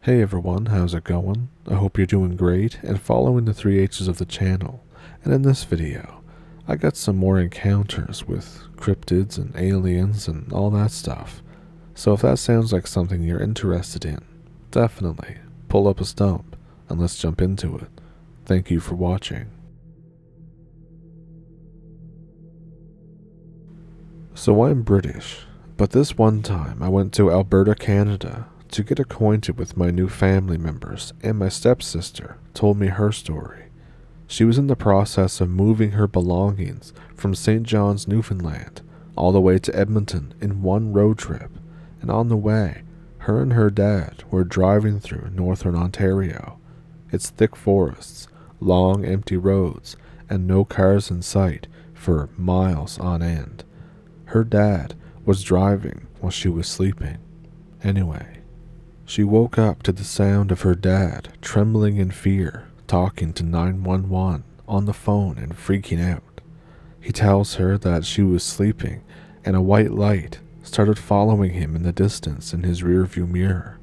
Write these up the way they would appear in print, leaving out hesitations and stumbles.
Hey everyone, how's it going? I hope you're doing great and following the 3H's of the channel. And in this video, I got some more encounters with cryptids and aliens and all that stuff. So if that sounds like something you're interested in, definitely pull up a stump and let's jump into it. Thank you for watching. So I'm British, but this one time I went to Alberta, Canada to get acquainted with my new family members, and my stepsister told me her story. She was in the process of moving her belongings from St. John's, Newfoundland, all the way to Edmonton in one road trip, and on the way, her and her dad were driving through northern Ontario. It's thick forests, long empty roads, and no cars in sight for miles on end. Her dad was driving while she was sleeping. Anyway, she woke up to the sound of her dad trembling in fear, talking to 911 on the phone and freaking out. He tells her that she was sleeping and a white light started following him in the distance in his rearview mirror.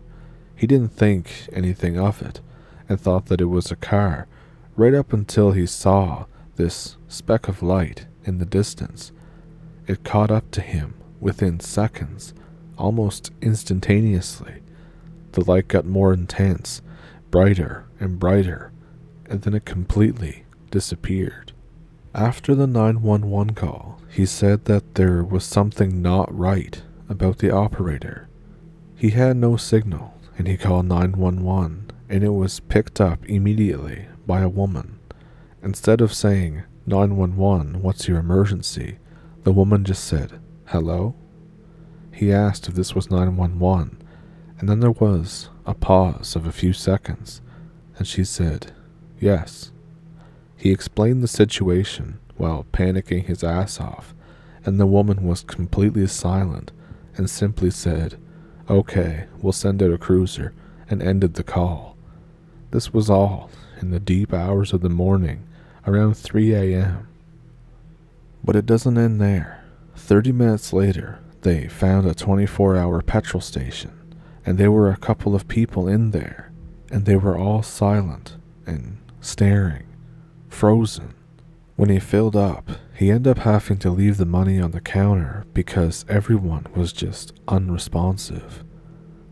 He didn't think anything of it and thought that it was a car right up until he saw this speck of light in the distance. It caught up to him within seconds, almost instantaneously. The light got more intense, brighter and brighter, and then it completely disappeared. After the 911 call, he said that there was something not right about the operator. He had no signal, and he called 911, and it was picked up immediately by a woman. Instead of saying, 911, what's your emergency? The woman just said, hello? He asked if this was 911, and then there was a pause of a few seconds, and she said, yes. He explained the situation while panicking his ass off, and the woman was completely silent and simply said, okay, we'll send out a cruiser, and ended the call. This was all in the deep hours of the morning, around 3 a.m. But it doesn't end there. 30 minutes later, they found a 24-hour petrol station, and there were a couple of people in there, and they were all silent and staring, frozen. When he filled up, he ended up having to leave the money on the counter because everyone was just unresponsive.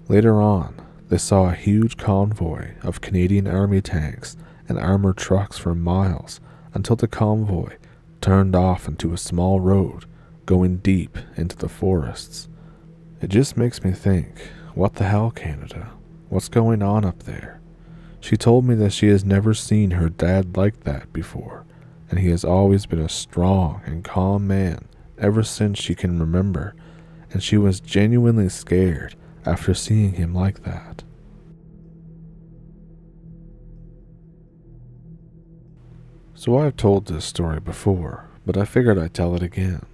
Later on, they saw a huge convoy of Canadian Army tanks and armored trucks for miles until the convoy turned off into a small road going deep into the forests. It just makes me think, what the hell, Canada? What's going on up there? She told me that she has never seen her dad like that before, and he has always been a strong and calm man ever since she can remember, and she was genuinely scared after seeing him like that. So I've told this story before, but I figured I'd tell it again.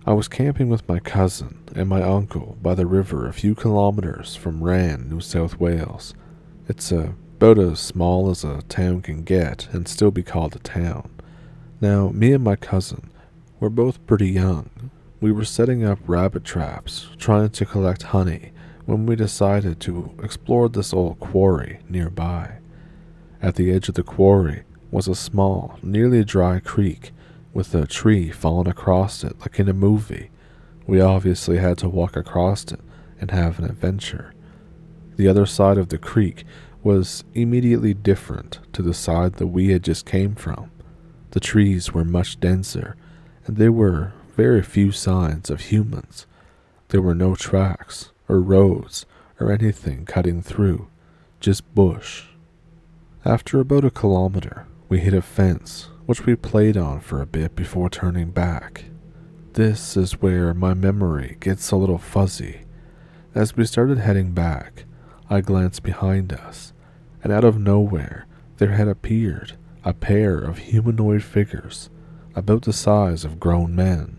I was camping with my cousin and my uncle by the river a few kilometers from Rann, New South Wales. It's about as small as a town can get and still be called a town. Now, me and my cousin were both pretty young. We were setting up rabbit traps, trying to collect honey, when we decided to explore this old quarry nearby. At the edge of the quarry was a small, nearly dry creek with a tree fallen across it like in a movie. We obviously had to walk across it and have an adventure. The other side of the creek was immediately different to the side that we had just came from. The trees were much denser, and there were very few signs of humans. There were no tracks or roads or anything cutting through, just bush. After about a kilometer, we hit a fence, which we played on for a bit before turning back. This is where my memory gets a little fuzzy. As we started heading back, I glanced behind us, and out of nowhere there had appeared a pair of humanoid figures, about the size of grown men,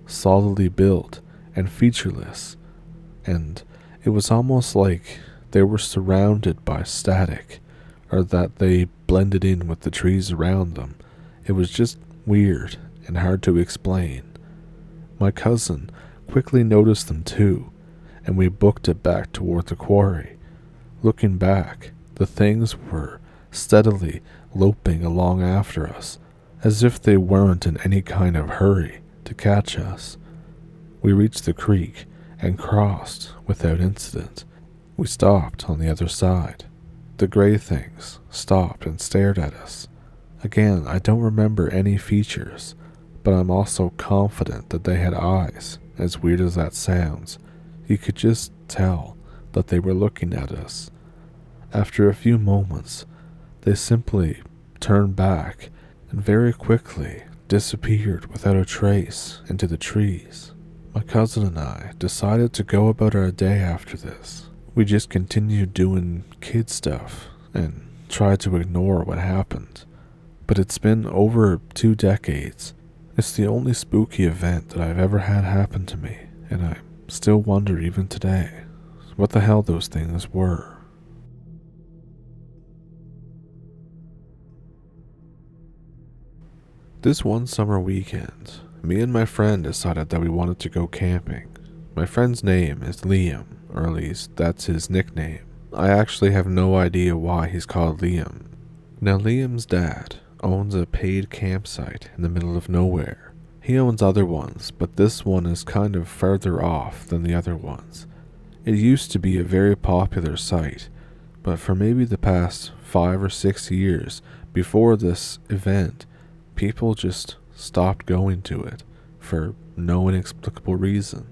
solidly built and featureless, and it was almost like they were surrounded by static, or that they blended in with the trees around them. It was just weird and hard to explain. My cousin quickly noticed them too, and we booked it back toward the quarry. Looking back, the things were steadily loping along after us, as if they weren't in any kind of hurry to catch us. We reached the creek and crossed without incident. We stopped on the other side. The gray things stopped and stared at us. Again, I don't remember any features, but I'm also confident that they had eyes. As weird as that sounds, you could just tell that they were looking at us. After a few moments, they simply turned back and very quickly disappeared without a trace into the trees. My cousin and I decided to go about our day after this. We just continued doing kid stuff and tried to ignore what happened. But it's been over 2 decades. It's the only spooky event that I've ever had happen to me, and I still wonder even today what the hell those things were. This one summer weekend, me and my friend decided that we wanted to go camping. My friend's name is Liam, or at least that's his nickname. I actually have no idea why he's called Liam. Now, Liam's dad owns a paid campsite in the middle of nowhere. He owns other ones, but this one is kind of further off than the other ones. It used to be a very popular site, but for maybe the past 5 or 6 years before this event, people just stopped going to it for no inexplicable reason.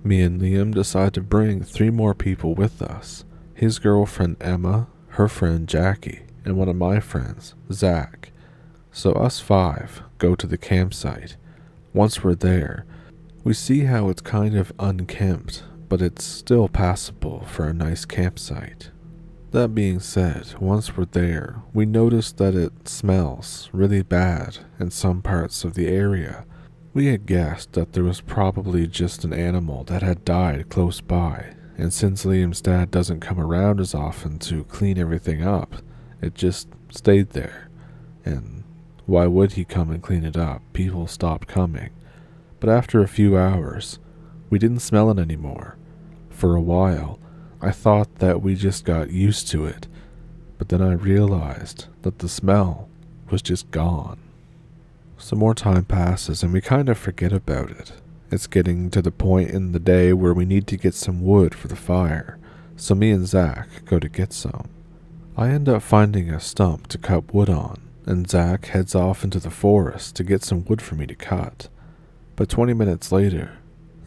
Me and Liam decided to bring 3 more people with us. His girlfriend Emma, her friend Jackie, and one of my friends, Zach. So us 5 go to the campsite. Once we're there, we see how it's kind of unkempt, but it's still passable for a nice campsite. That being said, once we're there, we notice that it smells really bad in some parts of the area. We had guessed that there was probably just an animal that had died close by, and since Liam's dad doesn't come around as often to clean everything up, it just stayed there. And why would he come and clean it up? People stopped coming. But after a few hours, we didn't smell it anymore. For a while, I thought that we just got used to it, but then I realized that the smell was just gone. Some more time passes and we kind of forget about it. It's getting to the point in the day where we need to get some wood for the fire, so me and Zach go to get some. I end up finding a stump to cut wood on, and Zach heads off into the forest to get some wood for me to cut. But 20 minutes later,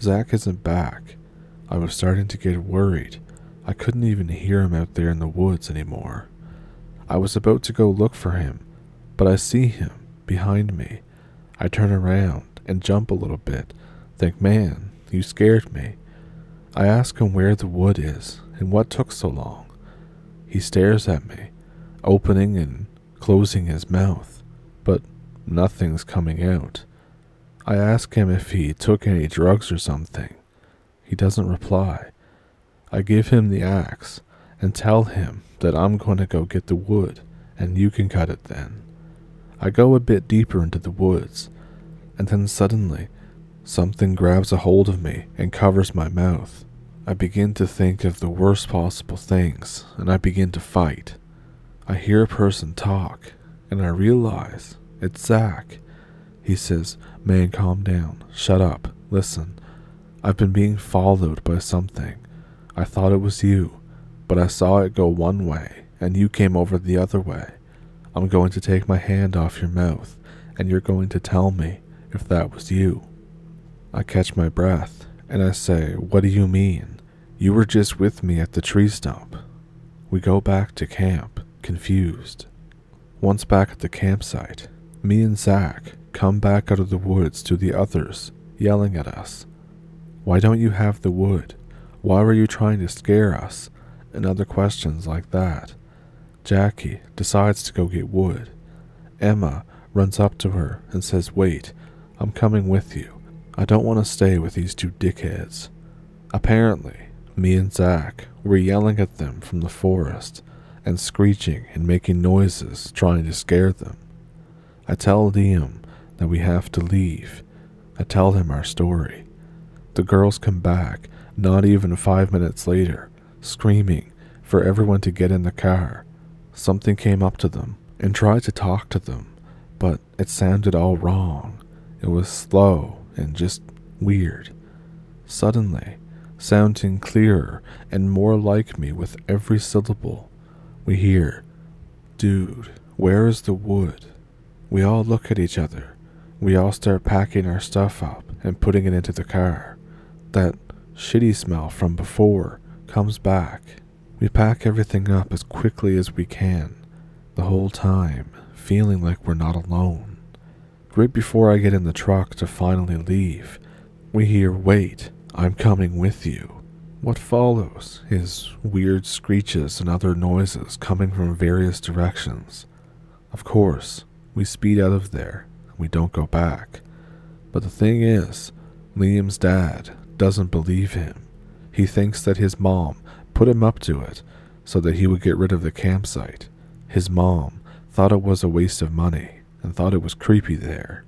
Zach isn't back. I was starting to get worried. I couldn't even hear him out there in the woods anymore. I was about to go look for him, but I see him behind me. I turn around and jump a little bit, think, man, you scared me. I ask him where the wood is and what took so long. He stares at me, opening and closing his mouth, but nothing's coming out. I ask him if he took any drugs or something. He doesn't reply. I give him the axe and tell him that I'm going to go get the wood and you can cut it then. I go a bit deeper into the woods, and then suddenly something grabs a hold of me and covers my mouth. I begin to think of the worst possible things, and I begin to fight. I hear a person talk, and I realize it's Zach. He says, "Man, calm down. Shut up. Listen. I've been being followed by something. I thought it was you, but I saw it go one way, and you came over the other way. I'm going to take my hand off your mouth, and you're going to tell me if that was you." I catch my breath, and I say, "What do you mean? You were just with me at the tree stump." We go back to camp, confused. Once back at the campsite, me and Zach come back out of the woods to the others, yelling at us. "Why don't you have the wood? Why were you trying to scare us?" And other questions like that. Jackie decides to go get wood. Emma runs up to her and says, "Wait, I'm coming with you. I don't want to stay with these 2 dickheads." Apparently, me and Zach were yelling at them from the forest and screeching and making noises trying to scare them. I tell Liam that we have to leave. I tell him our story. The girls come back not even 5 minutes later, screaming for everyone to get in the car. Something came up to them and tried to talk to them, but it sounded all wrong. It was slow and just weird. Suddenly, sounding clearer and more like me with every syllable, we hear, "Dude, where is the wood?" We all look at each other. We all start packing our stuff up and putting it into the car. That shitty smell from before comes back. We pack everything up as quickly as we can, the whole time feeling like we're not alone. Right before I get in the truck to finally leave, we hear, "Wait, I'm coming with you." What follows is weird screeches and other noises coming from various directions. Of course, we speed out of there. We don't go back. But the thing is, Liam's dad doesn't believe him. He thinks that his mom put him up to it so that he would get rid of the campsite. His mom thought it was a waste of money and thought it was creepy there.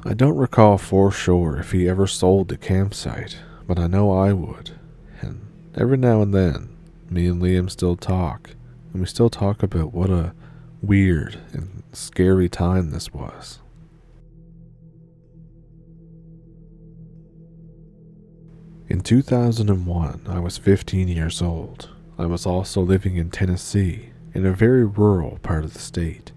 I don't recall for sure if he ever sold the campsite, but I know I would. And every now and then, me and Liam still talk, and we still talk about what a weird and scary time this was. In 2001, I was 15 years old. I was also living in Tennessee, in a very rural part of the state.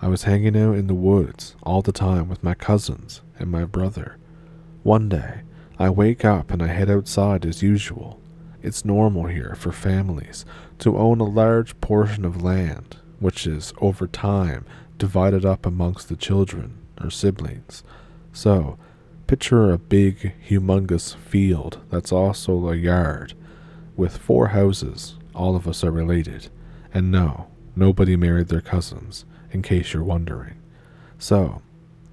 I was hanging out in the woods all the time with my cousins and my brother. One day, I wake up and I head outside as usual. It's normal here for families to own a large portion of land, which is, over time, divided up amongst the children or siblings. So, picture a big, humongous field that's also a yard, with 4 houses. All of us are related. And no, nobody married their cousins, in case you're wondering. So,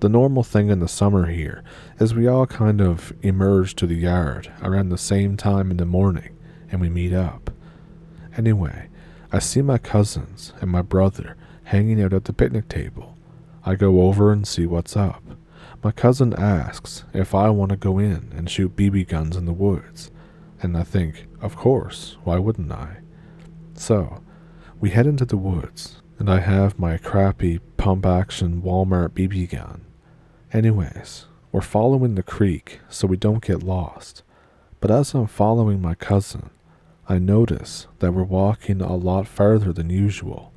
the normal thing in the summer here is we all kind of emerge to the yard around the same time in the morning, and we meet up. Anyway, I see my cousins and my brother hanging out at the picnic table. I go over and see what's up. My cousin asks if I want to go in and shoot BB guns in the woods, and I think, of course, why wouldn't I? So, we head into the woods, and I have my crappy pump-action Walmart BB gun. Anyways, we're following the creek so we don't get lost, but as I'm following my cousin, I notice that we're walking a lot farther than usual.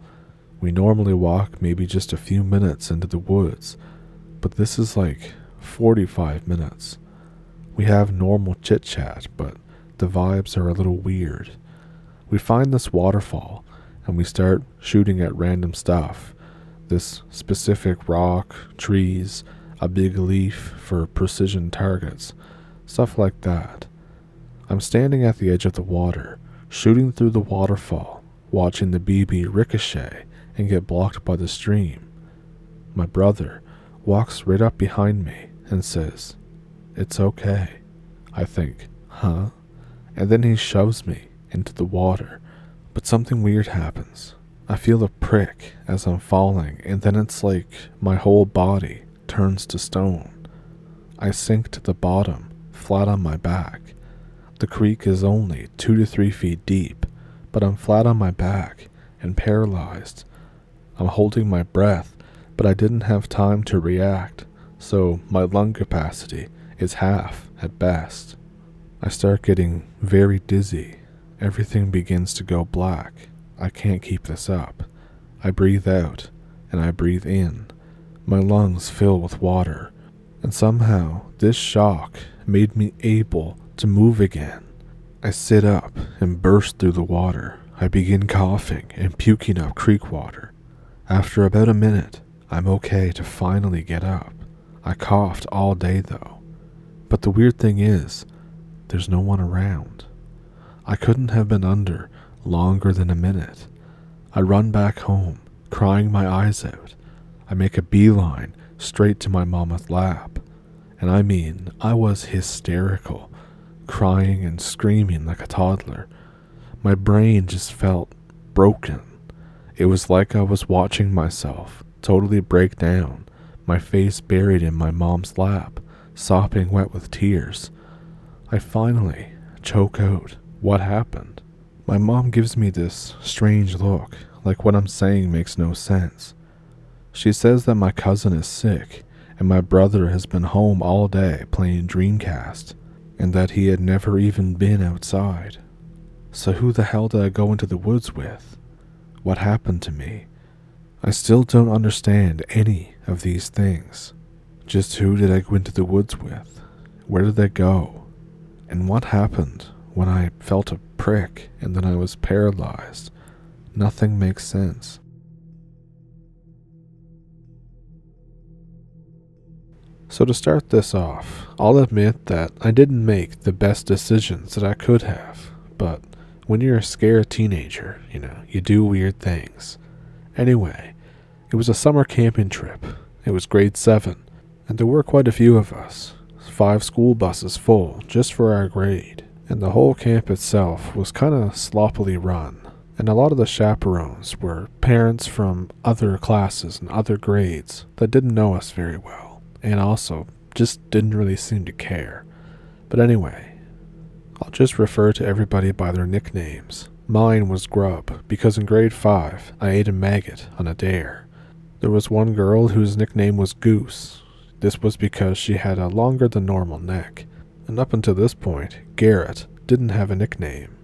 We normally walk maybe just a few minutes into the woods, but this is like 45 minutes. We have normal chit-chat, but the vibes are a little weird. We find this waterfall, and we start shooting at random stuff. This specific rock, trees, a big leaf for precision targets, stuff like that. I'm standing at the edge of the water, shooting through the waterfall, watching the BB ricochet and get blocked by the stream. My brother walks right up behind me and says, "It's okay." I think, huh? And then he shoves me into the water. But something weird happens. I feel a prick as I'm falling, and then it's like my whole body turns to stone. I sink to the bottom, flat on my back. The creek is only 2 to 3 feet deep, but I'm flat on my back and paralyzed. I'm holding my breath, but I didn't have time to react, so my lung capacity is half at best. I start getting very dizzy. Everything begins to go black. I can't keep this up. I breathe out, and I breathe in. My lungs fill with water, and somehow this shock made me able to move again. I sit up and burst through the water. I begin coughing and puking up creek water. After about a minute, I'm okay to finally get up. I coughed all day though. But the weird thing is, there's no one around. I couldn't have been under longer than a minute. I run back home, crying my eyes out. I make a beeline straight to my mama's lap. And I mean, I was hysterical, crying and screaming like a toddler. My brain just felt broken. It was like I was watching myself totally break down, my face buried in my mom's lap, sopping wet with tears. I finally choke out what happened. My mom gives me this strange look, like what I'm saying makes no sense. She says that my cousin is sick, and my brother has been home all day playing Dreamcast, and that he had never even been outside. So who the hell did I go into the woods with? What happened to me? I still don't understand any of these things. Just who did I go into the woods with? Where did I go? And what happened when I felt a prick and then I was paralyzed? Nothing makes sense. So to start this off, I'll admit that I didn't make the best decisions that I could have, but when you're a scared teenager, you do weird things. Anyway, it was a summer camping trip. It was grade 7, and there were quite a few of us. 5 school buses full just for our grade, and the whole camp itself was kind of sloppily run, and a lot of the chaperones were parents from other classes and other grades that didn't know us very well, and also just didn't really seem to care. But anyway, I'll just refer to everybody by their nicknames. Mine was Grub, because in grade 5, I ate a maggot on a dare. There was one girl whose nickname was Goose. This was because she had a longer than normal neck. And up until this point, Garrett didn't have a nickname.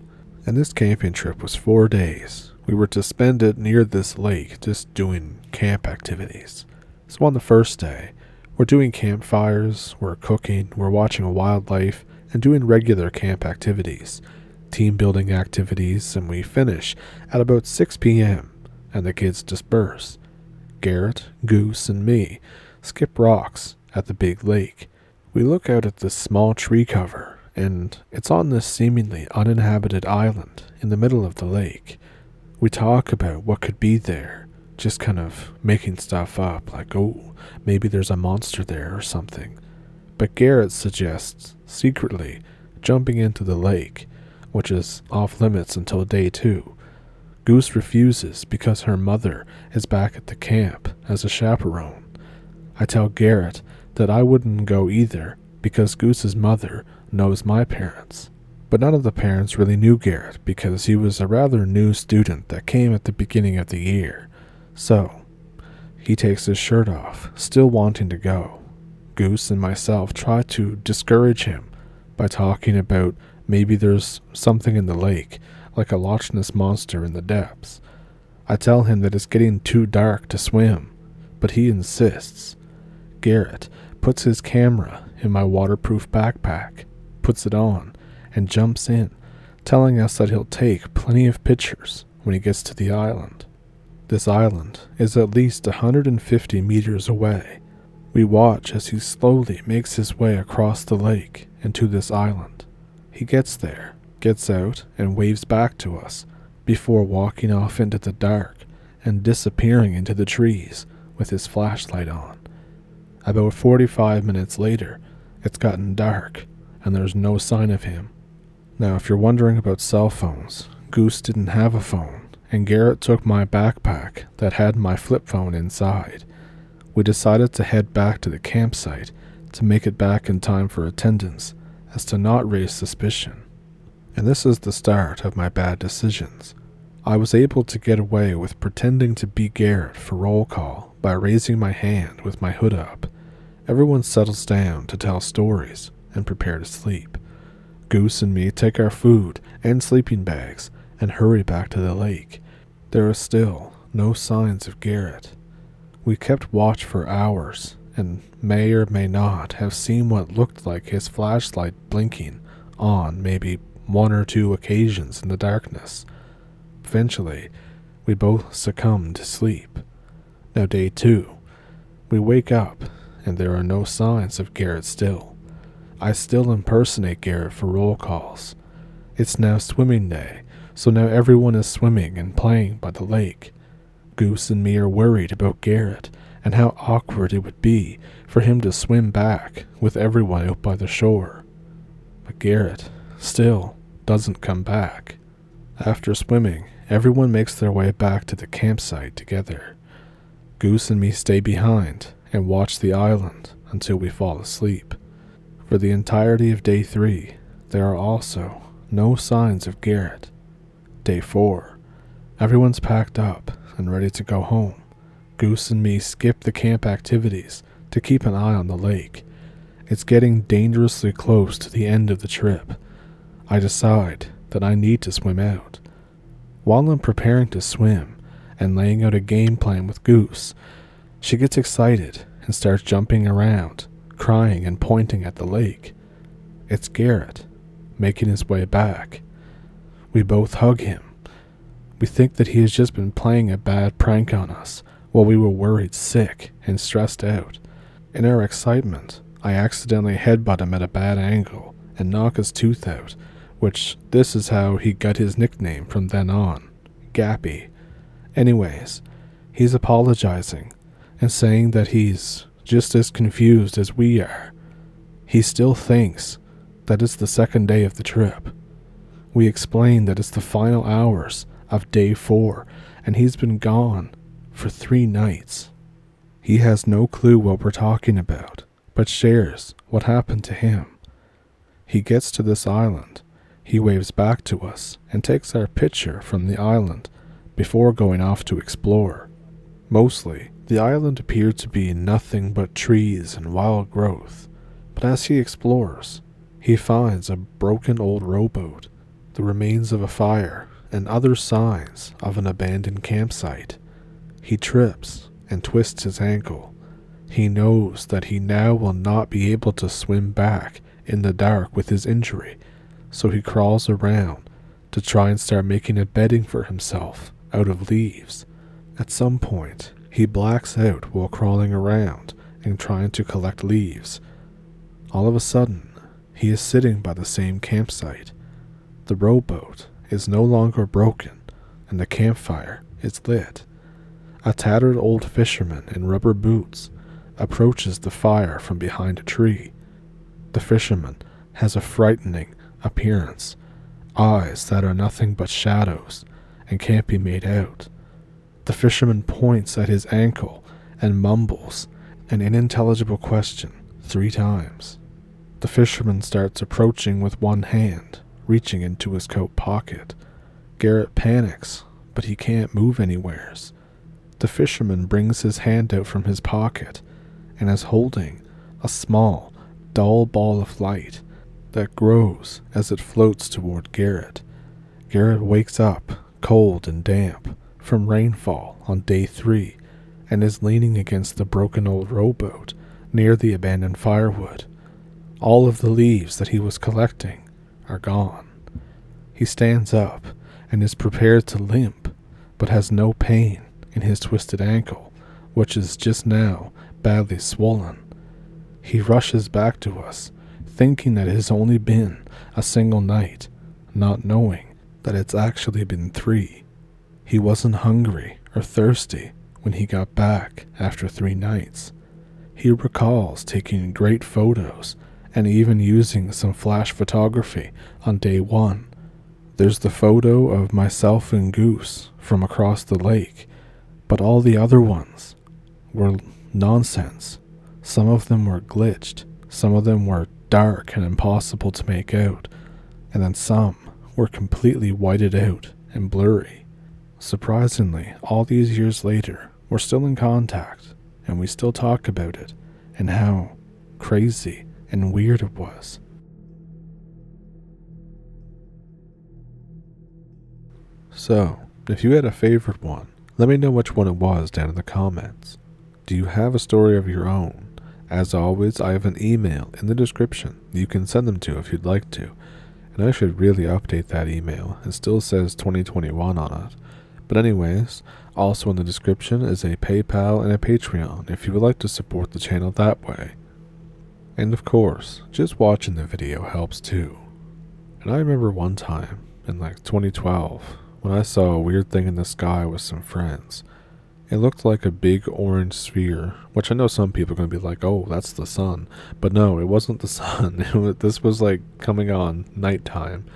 And this camping trip was 4 days. We were to spend it near this lake, just doing camp activities. So on the first day, we're doing campfires, we're cooking, we're watching wildlife, and doing regular camp activities, team building activities, and we finish at about 6 p.m. and the kids disperse. Garrett, Goose, and me skip rocks at the big lake. We look out at this small tree cover, and it's on this seemingly uninhabited island in the middle of the lake. We talk about what could be there, just kind of making stuff up, like, oh, maybe there's a monster there or something. But Garrett suggests, secretly, jumping into the lake, which is off limits until day 2. Goose refuses because her mother is back at the camp as a chaperone. I tell Garrett that I wouldn't go either because Goose's mother knows my parents. But none of the parents really knew Garrett because he was a rather new student that came at the beginning of the year. So, he takes his shirt off, still wanting to go. Goose and myself try to discourage him by talking about maybe there's something in the lake, like a Loch Ness monster in the depths. I tell him that it's getting too dark to swim, but he insists. Garrett puts his camera in my waterproof backpack, puts it on, and jumps in, telling us that he'll take plenty of pictures when he gets to the island. This island is at least 150 meters away. We watch as he slowly makes his way across the lake and to this island. He gets there, gets out, and waves back to us before walking off into the dark and disappearing into the trees with his flashlight on. About 45 minutes later, it's gotten dark and there's no sign of him. Now, if you're wondering about cell phones, Goose didn't have a phone, and Garrett took my backpack that had my flip phone inside. We decided to head back to the campsite to make it back in time for attendance, as to not raise suspicion. And this is the start of my bad decisions. I was able to get away with pretending to be Garrett for roll call by raising my hand with my hood up. Everyone settles down to tell stories and prepare to sleep. Goose and me take our food and sleeping bags and hurry back to the lake. There are still no signs of Garrett. We kept watch for hours, and may or may not have seen what looked like his flashlight blinking on maybe 1 or 2 occasions in the darkness. Eventually, we both succumbed to sleep. Now day 2, we wake up, and there are no signs of Garrett still. I still impersonate Garrett for roll calls. It's now swimming day, so now everyone is swimming and playing by the lake. Goose and me are worried about Garrett and how awkward it would be for him to swim back with everyone out by the shore. But Garrett still doesn't come back. After swimming, everyone makes their way back to the campsite together. Goose and me stay behind and watch the island until we fall asleep. For the entirety of day 3, there are also no signs of Garrett. Day 4. Everyone's packed up and ready to go home. Goose and me skip the camp activities to keep an eye on the lake. It's getting dangerously close to the end of the trip. I decide that I need to swim out. While I'm preparing to swim and laying out a game plan with Goose, she gets excited and starts jumping around, crying and pointing at the lake. It's Garrett, making his way back. We both hug him. We think that he has just been playing a bad prank on us while we were worried sick and stressed out. In our excitement, I accidentally headbutt him at a bad angle and knock his tooth out, which this is how he got his nickname from then on, Gappy. Anyways, he's apologizing and saying that he's just as confused as we are. He still thinks that it's the second day of the trip. We explain that it's the final hours of day 4 and he's been gone for 3 nights. He has no clue what we're talking about, but shares what happened to him. He gets to this island. He waves back to us and takes our picture from the island before going off to explore. Mostly, the island appeared to be nothing but trees and wild growth, but as he explores, he finds a broken old rowboat, the remains of a fire, and other signs of an abandoned campsite. He trips and twists his ankle. He knows that he now will not be able to swim back in the dark with his injury, so he crawls around to try and start making a bedding for himself out of leaves. At some point, he blacks out while crawling around and trying to collect leaves. All of a sudden, he is sitting by the same campsite. The rowboat is no longer broken, and the campfire is lit. A tattered old fisherman in rubber boots approaches the fire from behind a tree. The fisherman has a frightening appearance, eyes that are nothing but shadows and can't be made out. The fisherman points at his ankle and mumbles an unintelligible question 3 times. The fisherman starts approaching with one hand, reaching into his coat pocket. Garrett panics, but he can't move anywheres. The fisherman brings his hand out from his pocket and is holding a small, dull ball of light that grows as it floats toward Garrett. Garrett wakes up, cold and damp, from rainfall on day 3 and is leaning against the broken old rowboat near the abandoned firewood. All of the leaves that he was collecting are gone. He stands up and is prepared to limp, but has no pain in his twisted ankle, which is just now badly swollen. He rushes back to us, thinking that it has only been a single night, not knowing that it's actually been 3. He wasn't hungry or thirsty when he got back after 3 nights. He recalls taking great photos and even using some flash photography on day 1. There's the photo of myself and Goose from across the lake, but all the other ones were nonsense. Some of them were glitched, some of them were dark and impossible to make out, and then some were completely whited out and blurry. Surprisingly, all these years later, we're still in contact, and we still talk about it, and how crazy and weird it was. So, if you had a favorite one, let me know which one it was down in the comments. Do you have a story of your own? As always, I have an email in the description you can send them to if you'd like to, and I should really update that email. It still says 2021 on it. But anyways, also in the description is a PayPal and a Patreon if you would like to support the channel that way. And of course, just watching the video helps too. And I remember one time in 2012 when I saw a weird thing in the sky with some friends. It looked like a big orange sphere, which I know some people are going to be like, oh, that's the sun. But no, it wasn't the sun. This was coming on nighttime.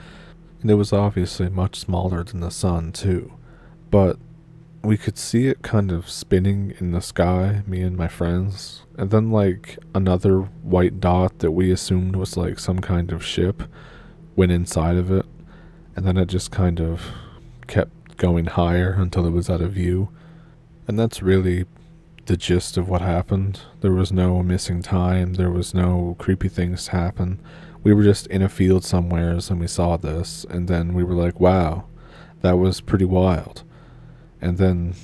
And it was obviously much smaller than the sun too. But we could see it kind of spinning in the sky, me and my friends. And then another white dot that we assumed was some kind of ship went inside of it. And then it just kind of kept going higher until it was out of view. And that's really the gist of what happened. There was no missing time. There was no creepy things happen. We were just in a field somewheres and we saw this, and then we were like, wow, that was pretty wild. And then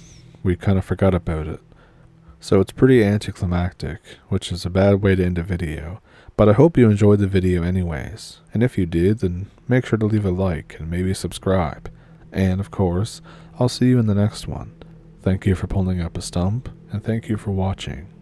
we kind of forgot about it. So it's pretty anticlimactic, which is a bad way to end a video. But I hope you enjoyed the video anyways. And if you did, then make sure to leave a like and maybe subscribe. And of course, I'll see you in the next one. Thank you for pulling up a stump, and thank you for watching.